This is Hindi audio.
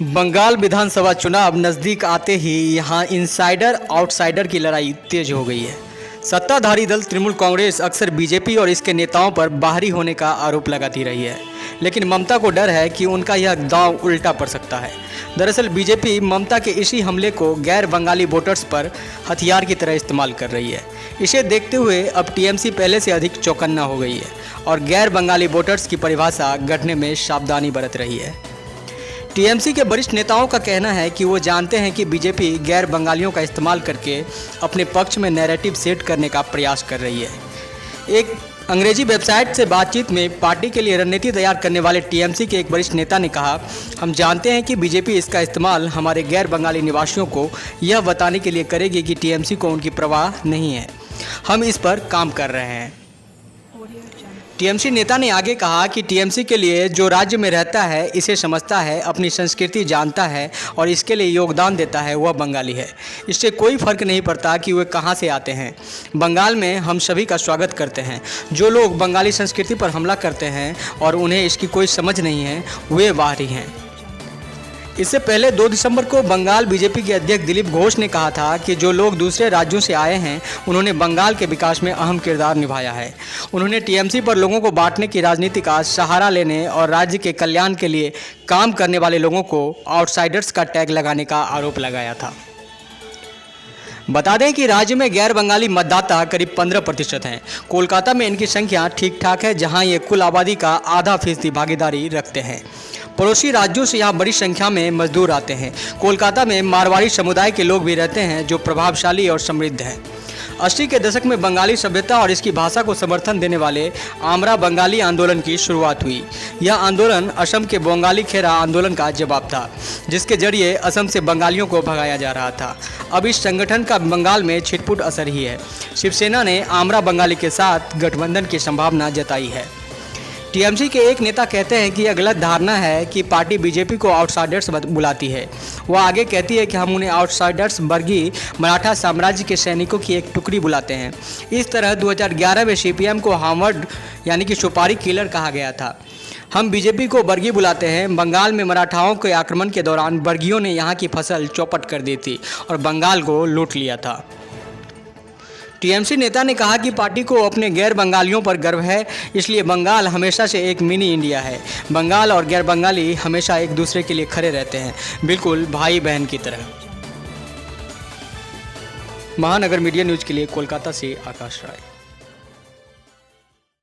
बंगाल विधानसभा चुनाव नज़दीक आते ही यहां इनसाइडर आउटसाइडर की लड़ाई तेज हो गई है। सत्ताधारी दल तृणमूल कांग्रेस अक्सर बीजेपी और इसके नेताओं पर बाहरी होने का आरोप लगाती रही है, लेकिन ममता को डर है कि उनका यह दांव उल्टा पड़ सकता है। दरअसल बीजेपी ममता के इसी हमले को गैर बंगाली वोटर्स पर हथियार की तरह इस्तेमाल कर रही है। इसे देखते हुए अब टीएमसी पहले से अधिक चौकन्ना हो गई है और गैर बंगाली वोटर्स की परिभाषा गढ़ने में सावधानी बरत रही है। टीएमसी के वरिष्ठ नेताओं का कहना है कि वो जानते हैं कि बीजेपी गैर बंगालियों का इस्तेमाल करके अपने पक्ष में नैरेटिव सेट करने का प्रयास कर रही है। एक अंग्रेजी वेबसाइट से बातचीत में पार्टी के लिए रणनीति तैयार करने वाले टीएमसी के एक वरिष्ठ नेता ने कहा, हम जानते हैं कि बीजेपी इसका इस्तेमाल हमारे गैर बंगाली निवासियों को यह बताने के लिए करेगी कि टीएमसी को उनकी परवाह नहीं है। हम इस पर काम कर रहे हैं। टीएमसी नेता ने आगे कहा कि टीएमसी के लिए जो राज्य में रहता है, इसे समझता है, अपनी संस्कृति जानता है और इसके लिए योगदान देता है, वह बंगाली है। इससे कोई फर्क नहीं पड़ता कि वे कहां से आते हैं। बंगाल में हम सभी का स्वागत करते हैं। जो लोग बंगाली संस्कृति पर हमला करते हैं और उन्हें इसकी कोई समझ नहीं है, वे बाहरी हैं। इससे पहले 2 दिसंबर को बंगाल बीजेपी के अध्यक्ष दिलीप घोष ने कहा था कि जो लोग दूसरे राज्यों से आए हैं, उन्होंने बंगाल के विकास में अहम किरदार निभाया है। उन्होंने टीएमसी पर लोगों को बांटने की राजनीति का सहारा लेने और राज्य के कल्याण के लिए काम करने वाले लोगों को आउटसाइडर्स का टैग लगाने का आरोप लगाया था। बता दें कि राज्य में गैर बंगाली मतदाता करीब 15% हैं। कोलकाता में इनकी संख्या ठीक ठाक है, जहां ये कुल आबादी का आधा फीसदी भागीदारी रखते हैं। पड़ोसी राज्यों से यहाँ बड़ी संख्या में मजदूर आते हैं। कोलकाता में मारवाड़ी समुदाय के लोग भी रहते हैं, जो प्रभावशाली और समृद्ध हैं। 80 के दशक में बंगाली सभ्यता और इसकी भाषा को समर्थन देने वाले आमरा बंगाली आंदोलन की शुरुआत हुई। यह आंदोलन असम के बंगाली खेरा आंदोलन का जवाब था, जिसके जरिए असम से बंगालियों को भगाया जा रहा था। अब इस संगठन का बंगाल में छिटपुट असर ही है। शिवसेना ने आमरा बंगाली के साथ गठबंधन की संभावना जताई है। टीएमसी के एक नेता कहते हैं कि यह गलत धारणा है कि पार्टी बीजेपी को आउटसाइडर्स बुलाती है। वह आगे कहती है कि हम उन्हें आउटसाइडर्स वर्गीय मराठा साम्राज्य के सैनिकों की एक टुकड़ी बुलाते हैं। इस तरह 2011 में सीपीएम को हार्वर्ड यानी कि सुपारी किलर कहा गया था। हम बीजेपी को वर्गीय बुलाते हैं। बंगाल में मराठाओं के आक्रमण के दौरान वर्गीयों ने यहाँ की फसल चौपट कर दी थी और बंगाल को लूट लिया था। टीएमसी नेता ने कहा कि पार्टी को अपने गैर बंगालियों पर गर्व है, इसलिए बंगाल हमेशा से एक मिनी इंडिया है। बंगाल और गैर बंगाली हमेशा एक दूसरे के लिए खड़े रहते हैं, बिल्कुल भाई बहन की तरह। महानगर मीडिया न्यूज़ के लिए कोलकाता से आकाश राय।